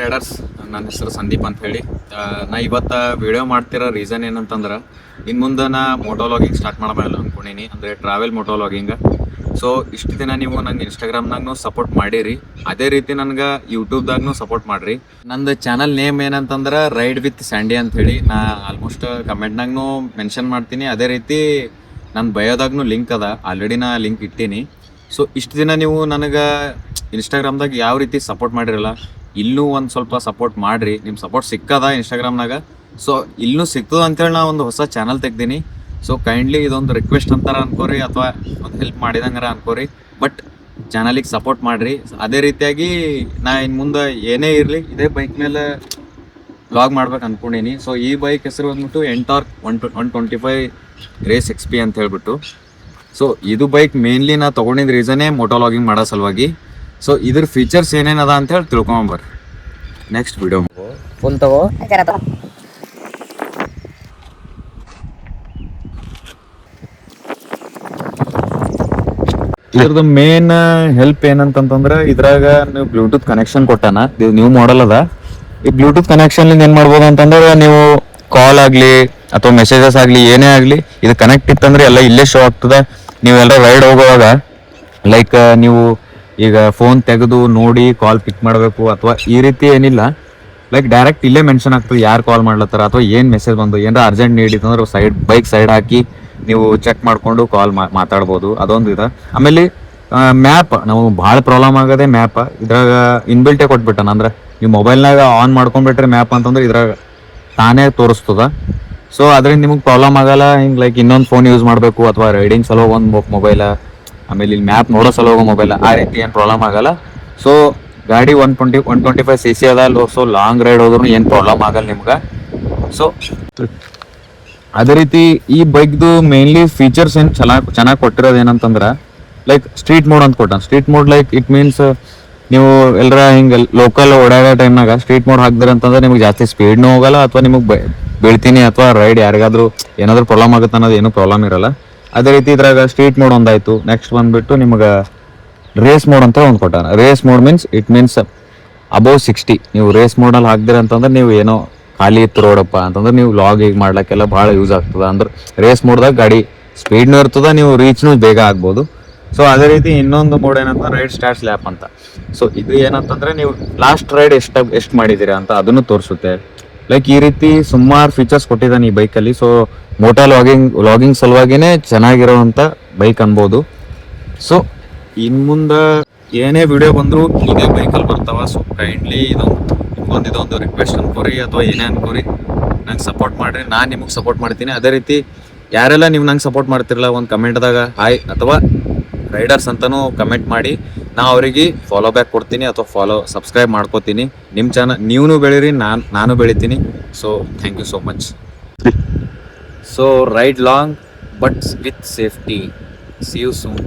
Riders, ನನ್ನ ಹೆಸರು ಸಂದೀಪ್ ಅಂತ ಹೇಳಿ. ನಾ ಇವತ್ತು ವಿಡಿಯೋ ಮಾಡ್ತಿರೋ ರೀಸನ್ ಏನಂತಂದ್ರೆ, ಇನ್ನು ಮುಂದೆ ನಾ ಮೋಟೋಲಾಗಿಂಗ್ ಸ್ಟಾರ್ಟ್ ಮಾಡಬಲ್ಲ ಅಂದ್ಕೊಂಡೀನಿ, ಅಂದರೆ ಟ್ರಾವೆಲ್ ಮೋಟೋಲಾಗಿಂಗ್. ಸೊ ಇಷ್ಟು ದಿನ ನೀವು ನಂಗೆ ಇನ್ಸ್ಟಾಗ್ರಾಮ್ನಾಗೂ ಸಪೋರ್ಟ್ ಮಾಡಿರಿ, ಅದೇ ರೀತಿ ನನಗೆ ಯೂಟ್ಯೂಬ್ದಾಗೂ ಸಪೋರ್ಟ್ ಮಾಡಿರಿ. ನಂದು ಚಾನಲ್ ನೇಮ್ ಏನಂತಂದ್ರೆ ರೈಡ್ ವಿತ್ ಸ್ಯಾಂಡಿ ಅಂತ ಹೇಳಿ. ನಾ ಆಲ್ಮೋಸ್ಟ್ ಕಮೆಂಟ್ನಾಗೂ ಮೆನ್ಷನ್ ಮಾಡ್ತೀನಿ, ಅದೇ ರೀತಿ ನನ್ನ ಬಯೋದಾಗೂ ಲಿಂಕ್ ಅದ, ಆಲ್ರೆಡಿ ನಾ ಲಿಂಕ್ ಇಟ್ಟೀನಿ. ಸೊ ಇಷ್ಟು ದಿನ ನೀವು ನನಗೆ ಇನ್ಸ್ಟಾಗ್ರಾಮ್ದಾಗ ಯಾವ ರೀತಿ ಸಪೋರ್ಟ್ ಮಾಡಿರಲ್ಲ, ಇಲ್ಲೂ ಒಂದು ಸ್ವಲ್ಪ ಸಪೋರ್ಟ್ ಮಾಡಿರಿ. ನಿಮ್ಮ ಸಪೋರ್ಟ್ ಸಿಕ್ಕದ ಇನ್ಸ್ಟಾಗ್ರಾಮ್ನಾಗ, ಸೊ ಇಲ್ಲೂ ಸಿಗ್ತದೆ ಅಂತೇಳಿ ನಾ ಒಂದು ಹೊಸ ಚಾನಲ್ ತೆಗ್ದೀನಿ. ಸೊ ಕೈಂಡ್ಲಿ ಇದೊಂದು ರಿಕ್ವೆಸ್ಟ್ ಅಂತಾರ ಅನ್ಕೋರಿ, ಅಥವಾ ಒಂದು ಹೆಲ್ಪ್ ಮಾಡಿದಂಗಾರ ಅನ್ಕೋರಿ, ಬಟ್ ಚಾನಲಿಗೆ ಸಪೋರ್ಟ್ ಮಾಡಿರಿ. ಅದೇ ರೀತಿಯಾಗಿ ನಾ ಇನ್ನು ಮುಂದೆ ಏನೇ ಇರಲಿ ಇದೇ ಬೈಕ್ ಮೇಲೆ ವ್ಲಾಗ್ ಮಾಡ್ಬೇಕು ಅಂದ್ಕೊಂಡೀನಿ. ಸೊ ಈ ಬೈಕ್ ಹೆಸರು ಬಂದ್ಬಿಟ್ಟು ಎಂಟಾರ್ಕ್ 125 ರೇಸ್ XP ಅಂತ ಹೇಳ್ಬಿಟ್ಟು. ಸೊ ಇದು ಬೈಕ್ ಮೇನ್ಲಿ ನಾ ತೊಗೊಂಡಿದ್ದ ರೀಸನೇ ಮೋಟೋಲಾಗಿಂಗ್ ಮಾಡೋ ಸಲುವಾಗಿ. ಸೊ ಇದ್ರ ಫೀಚರ್ಸ್ ಏನೇನದ ಅಂತ ಹೇಳಿ ತಿಳ್ಕೊಂಬರ್ರಿ ನೆಕ್ಸ್ಟ್ ವಿಡಿಯೋ. ಫೋನ್ ತಗೋ. ಇದ್ರದ್ದು ಮೇನ್ ಹೆಲ್ಪ್ ಏನಂತಂದ್ರೆ, ಇದ್ರಾಗ ನೀವು ಬ್ಲೂಟೂತ್ ಕನೆಕ್ಷನ್ ಕೊಟ್ಟಾನ. ಇದು ನ್ಯೂ ಮಾಡೆಲ್ ಅದ. ಈ ಬ್ಲೂಟೂತ್ ಕನೆಕ್ಷನ್ ಏನ್ ಮಾಡ್ಬೋದು ಅಂತಂದ್ರೆ, ನೀವು ಕಾಲ್ ಆಗ್ಲಿ ಅಥವಾ ಮೆಸೇಜಸ್ ಆಗ್ಲಿ ಏನೇ ಆಗ್ಲಿ ಇದು ಕನೆಕ್ಟ್ ಇತ್ತಂದ್ರೆ ಎಲ್ಲ ಇಲ್ಲೇ ಶೋ ಆಗ್ತದೆ. ನೀವೆಲ್ಲ ರೈಡ್ ಹೋಗುವಾಗ ಲೈಕ್ ನೀವು ಈಗ ಫೋನ್ ತೆಗೆದು ನೋಡಿ ಕಾಲ್ ಪಿಕ್ ಮಾಡಬೇಕು ಅಥವಾ ಈ ರೀತಿ ಏನಿಲ್ಲ, ಲೈಕ್ ಡೈರೆಕ್ಟ್ ಇಲ್ಲೇ ಮೆನ್ಷನ್ ಆಗ್ತದೆ ಯಾರು ಕಾಲ್ ಮಾಡ್ಲತ್ತಾರ ಅಥವಾ ಏನು ಮೆಸೇಜ್ ಬಂದು ಏನಾರ ಅರ್ಜೆಂಟ್ ನೀಡ್ ಇತ್ತಂದ್ರೆ ಬೈಕ್ ಸೈಡ್ ಹಾಕಿ ನೀವು ಚೆಕ್ ಮಾಡ್ಕೊಂಡು ಕಾಲ್ ಮಾತಾಡ್ಬೋದು. ಅದೊಂದು ಇದೆ. ಆಮೇಲೆ ಮ್ಯಾಪ್, ನಾವು ಭಾಳ ಪ್ರಾಬ್ಲಮ್ ಆಗೋದೇ ಮ್ಯಾಪ್. ಇದ್ರಾಗ ಇನ್ಬಿಲ್ಟೇ ಕೊಟ್ಬಿಟ್ಟಾನ, ಅಂದ್ರೆ ನೀವು ಮೊಬೈಲ್ನಾಗ ಆನ್ ಮಾಡ್ಕೊಂಡ್ಬಿಟ್ರೆ ಮ್ಯಾಪ್ ಅಂತಂದ್ರೆ ಇದ್ರಾಗ ತಾನೇ ತೋರಿಸ್ತದ. ಸೊ ಅದರಿಂದ ನಿಮಗೆ ಪ್ರಾಬ್ಲಮ್ ಆಗಲ್ಲ. ಹಿಂಗೆ ಲೈಕ್ ಇನ್ನೊಂದು ಫೋನ್ ಯೂಸ್ ಮಾಡಬೇಕು ಅಥವಾ ರೈಡಿಂಗ್ ಸಲೋ ಒಂದು ಮೊಬೈಲ, ಆಮೇಲೆ ಇಲ್ಲಿ ಮ್ಯಾಪ್ ನೋಡೋ ಸಲ ಹೋಗೋ ಮೊಬೈಲ್, ಆ ರೀತಿ ಏನು ಪ್ರಾಬ್ಲಮ್ ಆಗಲ್ಲ. ಸೊ ಗಾಡಿ 125 cc ಅದ. ಸೊ ಲಾಂಗ್ ರೈಡ್ ಹೋದ್ರೂ ಏನು ಪ್ರಾಬ್ಲಮ್ ಆಗಲ್ಲ ನಿಮ್ಗೆ. ಸೊ ಅದೇ ರೀತಿ ಈ ಬೈಕ್ದು ಮೇನ್ಲಿ ಫೀಚರ್ಸ್ ಏನು ಚೆನ್ನಾಗಿ ಕೊಟ್ಟಿರೋದು ಏನಂತಂದ್ರೆ, ಲೈಕ್ ಸ್ಟ್ರೀಟ್ ಮೋಡ್ ಅಂತ ಕೊಟ್ಟಾನ. Street mode like it means ನೀವು ಎಲ್ಲರ ಹಿಂಗೆ ಲೋಕಲ್ ಓಡಾಡೋ ಟೈಮ್ನಾಗ ಸ್ಟ್ರೀಟ್ ಮೋಡ್ ಹಾಕಿದ್ರೆ ಅಂತಂದ್ರೆ ನಿಮ್ಗೆ ಜಾಸ್ತಿ ಸ್ಪೀಡ್ನೂ ಹೋಗಲ್ಲ, ಅಥವಾ ನಿಮಗೆ ಬೀಳ್ತೀನಿ ಅಥವಾ ರೈಡ್ ಯಾರಿಗಾದ್ರೂ ಏನಾದರೂ ಪ್ರಾಬ್ಲಮ್ ಆಗುತ್ತೆ ಅನ್ನೋದು ಏನೂ ಪ್ರಾಬ್ಲಮ್ ಇರಲ್ಲ. ಅದೇ ರೀತಿ ಇದ್ರಾಗ ಸ್ಟ್ರೀಟ್ ಮೋಡ್ ಒಂದಾಯ್ತು. ನೆಕ್ಸ್ಟ್ ಬಂದ್ಬಿಟ್ಟು ನಿಮ್ಗೆ ರೇಸ್ ಮೋಡ್ ಅಂತ ಒಂದು ಕೊಟ್ಟಾನ. Race mode it means above 60. ನೀವು ರೇಸ್ ಮೋಡಲ್ಲಿ ಹಾಕ್ದಿರ ಅಂತಂದ್ರೆ ನೀವು ಏನೋ ಖಾಲಿ ಇತ್ತು ರೋಡಪ್ಪ ಅಂತಂದ್ರೆ ನೀವು ಲಾಗಿಂಗ್ ಮಾಡ್ಲಿಕ್ಕೆಲ್ಲ ಭಾಳ ಯೂಸ್ ಆಗ್ತದೆ. ಅಂದ್ರೆ ರೇಸ್ ಮೋಡ್ದಾಗ ಗಾಡಿ ಸ್ಪೀಡ್ನೂ ಇರ್ತದೆ, ನೀವು ರೀಚ್ನೂ ಬೇಗ ಆಗ್ಬೋದು. ಸೊ ಅದೇ ರೀತಿ ಇನ್ನೊಂದು ಮೋಡ್ ಏನಂತ ರೈಡ್ ಸ್ಟಾರ್ಟ್ ಲ್ಯಾಪ್ ಅಂತ. ಸೊ ಇದು ಏನಂತಂದ್ರೆ ನೀವು ಲಾಸ್ಟ್ ರೈಡ್ ಎಷ್ಟು ಮಾಡಿದ್ದೀರಾ ಅಂತ ಅದನ್ನು ತೋರಿಸುತ್ತೆ. ಲೈಕ್ ಈ ರೀತಿ ಸುಮಾರು ಫೀಚರ್ಸ್ ಕೊಟ್ಟಿದ್ದಾನೆ ಈ ಬೈಕಲ್ಲಿ. ಸೊ ವ್ಲಾಗಿಂಗ್ ಸಲುವಾಗಿನೇ ಚೆನ್ನಾಗಿರೋವಂಥ ಬೈಕ್ ಅನ್ಬೋದು. ಸೊ ಇನ್ನು ಮುಂದೆ ಏನೇ ವಿಡಿಯೋ ಬಂದರೂ ಇದೇ ಬೈಕಲ್ಲಿ ಬರ್ತಾವ. ಸೊ ಕೈಂಡ್ಲಿ ಇದೊಂದು ರಿಕ್ವೆಸ್ಟ್ ಅನ್ಕೋರಿ ಅಥವಾ ಏನೇ ಅನ್ಕೋರಿ, ನಂಗೆ ಸಪೋರ್ಟ್ ಮಾಡಿರಿ, ನಾನು ನಿಮಗೆ ಸಪೋರ್ಟ್ ಮಾಡ್ತೀನಿ. ಅದೇ ರೀತಿ ಯಾರೆಲ್ಲ ನೀವು ನಂಗೆ ಸಪೋರ್ಟ್ ಮಾಡ್ತಿರಲ್ಲ, ಒಂದು ಕಮೆಂಟ್ದಾಗ ಹಾಯ್ ಅಥವಾ ರೈಡರ್ಸ್ ಅಂತಲೂ ಕಮೆಂಟ್ ಮಾಡಿ, ನಾ ಅವರಿಗೆ ಫಾಲೋ ಬ್ಯಾಕ್ ಕೊಡ್ತೀನಿ ಅಥವಾ ಸಬ್ಸ್ಕ್ರೈಬ್ ಮಾಡ್ಕೋತೀನಿ. ನಿಮ್ಮ ಚಾನಲ್ ನೀವು ಬೆಳೀರಿ, ನಾನು ಬೆಳಿತೀನಿ. So thank you so much. So ride long but with safety. See you soon.